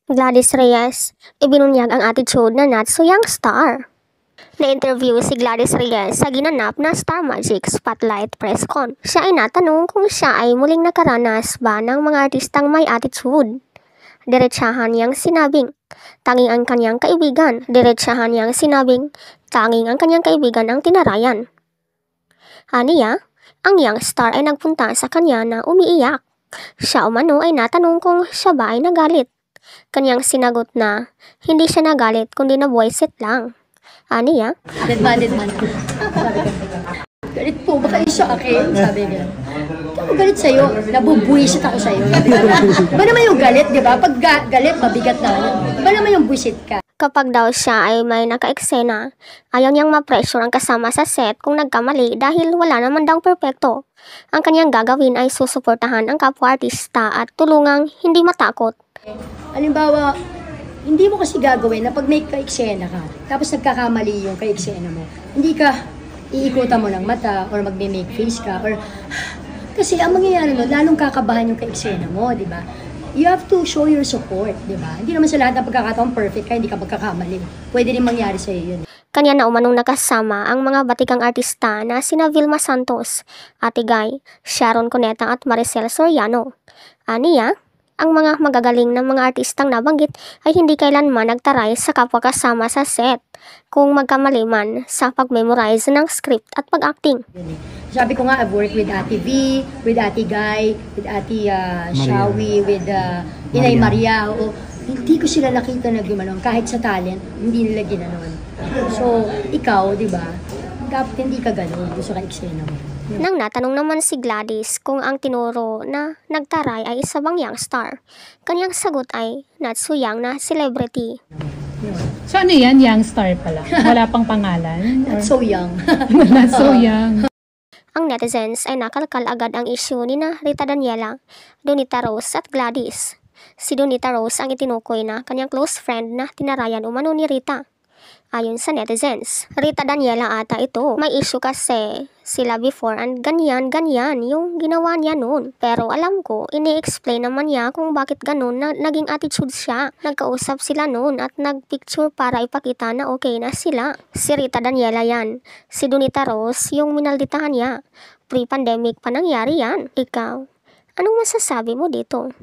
Gladys Reyes, ibinunyag ang attitude na not so young star. Na-interview si Gladys Reyes sa ginanap na Star Magic Spotlight Press Con. Siya ay natanong kung siya ay muling nakaranas ba ng mga artistang may attitude. Diretsahan niyang sinabing, tanging ang kanyang kaibigan. Diretsahan niyang sinabing, tanging ang kanyang kaibigan ang tinarayan. Aniya, ang young star ay nagpunta sa kanya na umiiyak. Siya umano ay natanong kung siya ba ay nagalit. Kanyang sinagot na hindi siya nagalit kundi na-voice lang. Aniya, Dead man. Sabi ko, galit po ba kayo sa akin? Sabi niya. Ako galit sa'yo, nabubuisit ako sa'yo. Ba naman yung galit, di ba? Pag galit, mabigat na. Ba naman yung buisit ka? kapag daw siya ay may naka-eksena, ayaw niyang ma-pressure ang kasama sa set kung nagkamali dahil wala naman daw perpekto. Ang kanyang gagawin ay susuportahan ang kapwa-artista at tulungang hindi matakot. Halimbawa, hindi mo kasi gagawin na pag may ka-eksena ka, tapos nagkakamali yung ka-eksena mo, hindi ka iikutan mo ng mata or magme-make face ka or kasi ang mangyayari nun, lalong kakabahan yung ka-eksena mo, di ba? You have to show your support, di ba? Hindi naman sa lahat ng pagkakataon perfect ka, hindi ka magkakamali. Pwede rin mangyari sa'yo yun. Kanya na umanong nakasama ang mga batikang artista na sina Vilma Santos, Ate Guy, Sharon Cuneta at Maricel Soriano. Aniya, ang mga magagaling na mga artistang nabanggit ay hindi kailanman nagtaray sa kapwa kasama sa set kung magkamali man sa pag-memorize ng script at pag-acting. Sabi ko nga, I've worked with Ate V, with Ate Guy, with Ate Shawi, with Inay Maria. O, hindi ko sila nakita na gumanon. Kahit sa talent, hindi nila ginanon. So, ikaw, di ba, dapat hindi ka ganon sa ka-eksena mo. Nang natanong naman si Gladys kung ang tinuro na nagtaray ay isa bang young star, kanyang sagot ay not so young na celebrity. So ano yan? Young star pala? Wala pang pangalan? Not so young. Not so young. Ang netizens ay nakalkal agad ang issue ni na Rita Daniela, Donita Rose at Gladys. Si Donita Rose ang itinukoy na kanyang close friend na tinarayan umano ni Rita. Ayon sa netizens, Rita Daniela ata ito. May issue kasi sila before and ganyan yung ginawa niya noon. Pero alam ko, ini-explain naman niya kung bakit ganun na naging attitude siya. Nagkausap sila noon at nagpicture para ipakita na okay na sila. Si Rita Daniela yan. Si Donita Rose yung minalditahan niya. Pre-pandemic pa nangyari yan. Ikaw, anong masasabi mo dito?